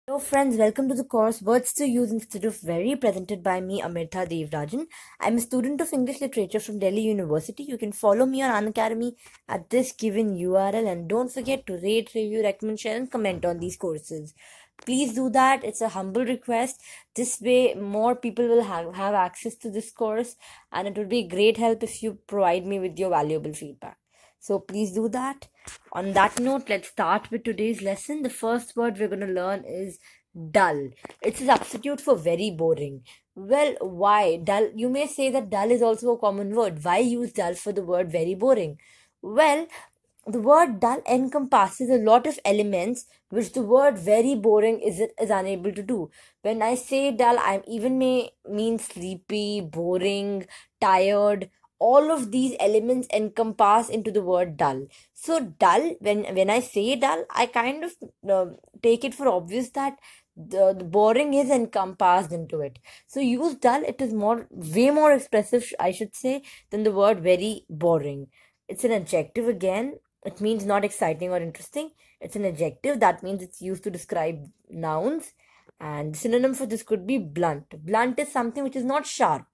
Hello friends, welcome to the course Words to Use Instead of Very, presented by me, Amirtha Devarajan. I'm a student of English Literature from Delhi University. You can follow me on Unacademy at this given URL, and don't forget to rate, review, recommend, share and comment on these courses. Please do that. It's a humble request. This way more people will have access to this course, and it would be great help if you provide me with your valuable feedback. So please do that. On that note, let's start with today's lesson. The first word we're going to learn is dull. It's a substitute for very boring. Well, why? Dull. You may say that dull is also a common word. Why use dull for the word very boring? Well, the word dull encompasses a lot of elements which the word very boring is unable to do. When I say dull, I even may mean sleepy, boring, tired. All of these elements encompass into the word dull. So dull, when I say dull, I kind of take it for obvious that the boring is encompassed into it. So use dull, it is way more expressive, I should say, than the word very boring. It's an adjective again. It means not exciting or interesting. It's an adjective. That means it's used to describe nouns. And synonym for this could be blunt. Blunt is something which is not sharp.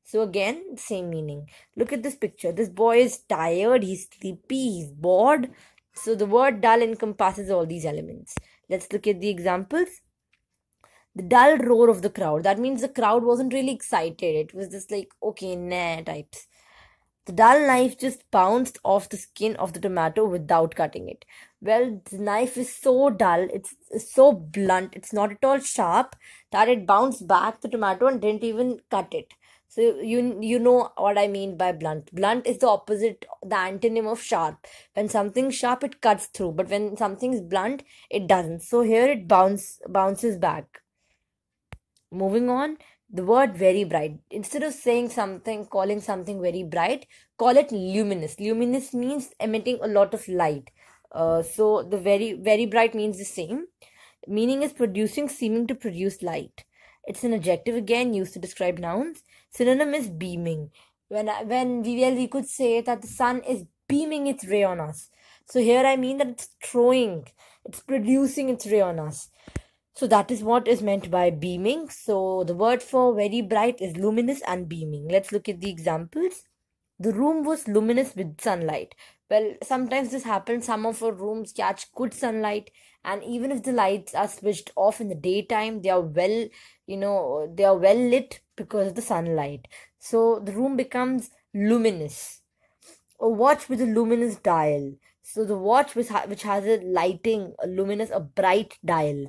So again, same meaning. Look at this picture. This boy is tired, he's sleepy, he's bored. So the word dull encompasses all these elements. Let's look at the examples. The dull roar of the crowd. That means the crowd wasn't really excited. It was just like, okay, nah types. The dull knife just bounced off the skin of the tomato without cutting it. Well, the knife is so dull, it's so blunt, it's not at all sharp that it bounced back the tomato and didn't even cut it. So you know what I mean by blunt. Blunt is the opposite, the antonym of sharp. When something's sharp, it cuts through, but when something's blunt, it doesn't. So here it bounces back. Moving on, the word very bright. Instead of saying something, calling something very bright, call it luminous. Luminous means emitting a lot of light. So the very bright means the same. Meaning is producing, seeming to produce light. It's an adjective again used to describe nouns. Synonym is beaming. When we could say that the sun is beaming its ray on us. So here I mean that it's throwing, it's producing its ray on us. So that is what is meant by beaming. So the word for very bright is luminous and beaming. Let's look at the examples. The room was luminous with sunlight. Well, sometimes this happens. Some of our rooms catch good sunlight, and even if the lights are switched off in the daytime, they are they are well lit because of the sunlight. So the room becomes luminous. A watch with a luminous dial. So the watch which has a lighting, a luminous, a bright dial.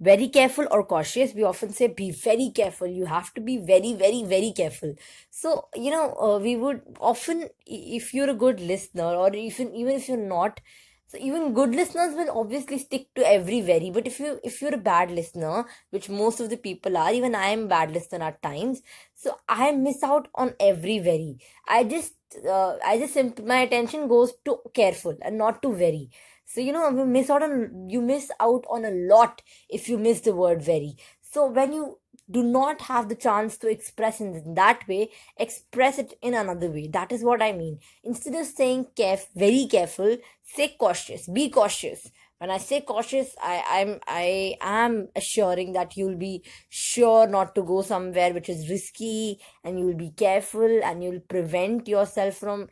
Very careful or cautious. We often say be very careful. You have to be very careful. So we would often, if you're a good listener, or even if you're not, so even good listeners will obviously stick to every very. But if you're a bad listener, which most of the people are, even I am bad listener at times, so I miss out on every very. My attention goes to careful and not to very. So you miss out on a lot if you miss the word very. So when you do not have the chance to express in that way, express it in another way. That is what I mean. Instead of saying very careful, say cautious. Be cautious. When I say cautious, I am assuring that you'll be sure not to go somewhere which is risky, and you'll be careful, and you'll prevent yourself from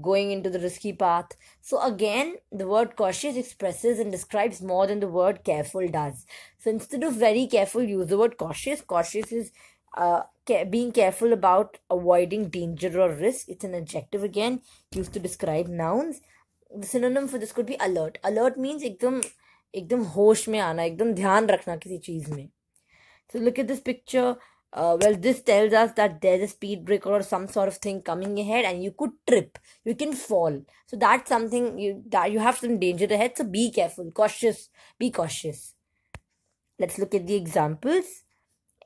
going into the risky path. So again, the word cautious expresses and describes more than the word careful does. So instead of very careful, use the word cautious. Cautious is being careful about avoiding danger or risk. It's an adjective again used to describe nouns. The synonym for this could be alert. Alert means एकदम होश में आना, एकदम ध्यान रखना किसी चीज में. So look at this picture. Well, this tells us that there's a speed breaker or some sort of thing coming ahead, and you could trip, you can fall. So that's something that you have some danger ahead. So be careful, cautious, be cautious. Let's look at the examples.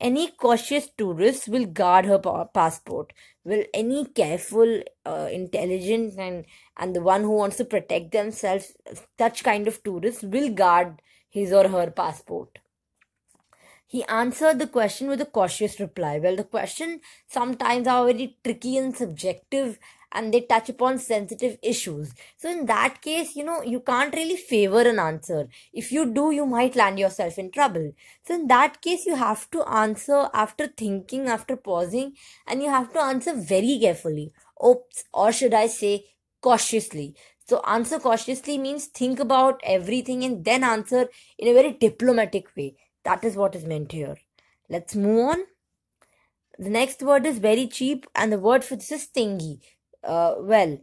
Any cautious tourist will guard her passport. Well, any careful, intelligent, and the one who wants to protect themselves, such kind of tourist will guard his or her passport. He answered the question with a cautious reply. Well, the question sometimes are very tricky and subjective, and they touch upon sensitive issues. So in that case, you can't really favor an answer. If you do, you might land yourself in trouble. So in that case, you have to answer after thinking, after pausing, and you have to answer very carefully. Oops, or should I say cautiously. So answer cautiously means think about everything and then answer in a very diplomatic way. That is what is meant here. Let's move on. The next word is very cheap, and the word for this is stingy. Well,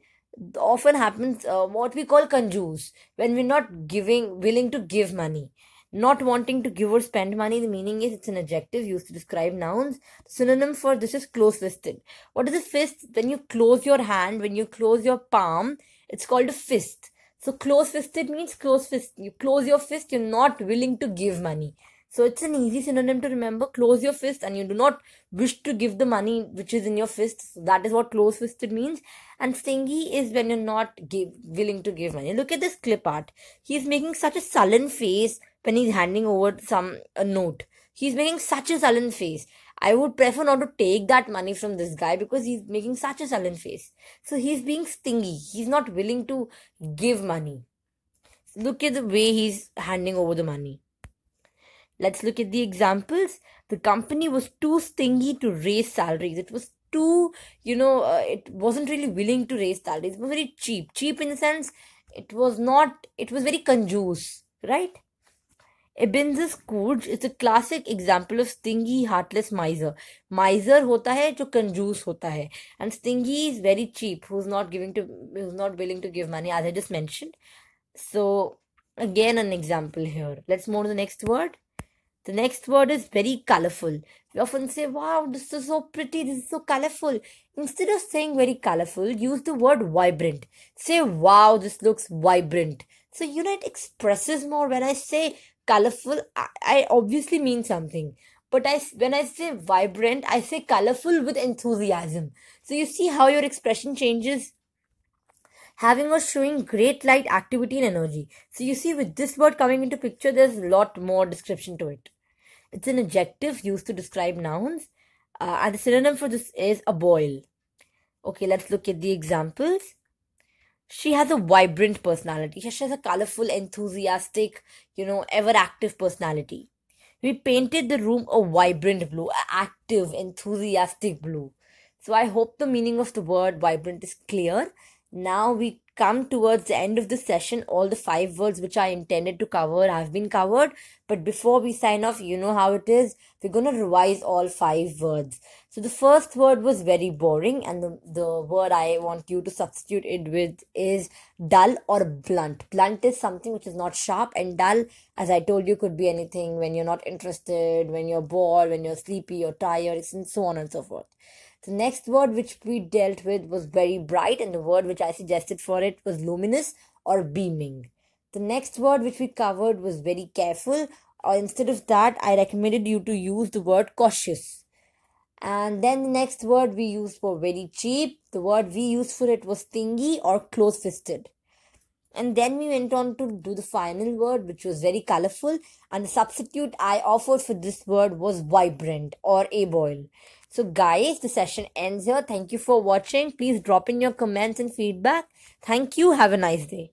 often happens what we call conjuice, when we're not willing to give money. Not wanting to give or spend money, the meaning is it's an adjective used to describe nouns. The synonym for this is close-fisted. What is a fist? When you close your hand, when you close your palm, it's called a fist. So close-fisted means close fist. You close your fist, you're not willing to give money. So it's an easy synonym to remember. Close your fist and you do not wish to give the money which is in your fist. So that is what close-fisted means. And stingy is when you're not willing to give money. Look at this clip art. He's making such a sullen face when he's handing over a note. He's making such a sullen face. I would prefer not to take that money from this guy because he's making such a sullen face. So he's being stingy. He's not willing to give money. Look at the way he's handing over the money. Let's look at the examples. The company was too stingy to raise salaries. It was too, it wasn't really willing to raise salaries. It was very cheap. Cheap in the sense, it was very conjuice, right? Ebenezer Scrooge is a classic example of stingy, heartless miser. Miser होता है जो कंजूस होता है, and stingy is very cheap, who's not willing to give money, as I just mentioned. So again, an example here. Let's move to the next word. The next word is very colorful. We often say, wow, this is so pretty, this is so colorful. Instead of saying very colorful, use the word vibrant. Say, wow, this looks vibrant. So, it expresses more. When I say colorful, I obviously mean something. But when I say vibrant, I say colorful with enthusiasm. So you see how your expression changes? Having or showing great light, activity and energy. So you see, with this word coming into picture, there's a lot more description to it. It's an adjective used to describe nouns. And the synonym for this is a boil. Okay, let's look at the examples. She has a vibrant personality. She has a colorful, enthusiastic, ever active personality. We painted the room a vibrant blue, active, enthusiastic blue. So I hope the meaning of the word vibrant is clear. Now we come towards the end of the session. All the 5 words which I intended to cover have been covered. But before we sign off, you know how it is. We're going to revise all 5 words. So the first word was very boring, and the word I want you to substitute it with is dull or blunt. Blunt is something which is not sharp, and dull, as I told you, could be anything when you're not interested, when you're bored, when you're sleepy, you're tired, and so on and so forth. The next word which we dealt with was very bright, and the word which I suggested for it was luminous or beaming. The next word which we covered was very careful, or instead of that, I recommended you to use the word cautious. And then the next word we used for very cheap, the word we used for it was stingy or close-fisted. And then we went on to do the final word, which was very colorful, and the substitute I offered for this word was vibrant or aboil. So guys, the session ends here. Thank you for watching. Please drop in your comments and feedback. Thank you. Have a nice day.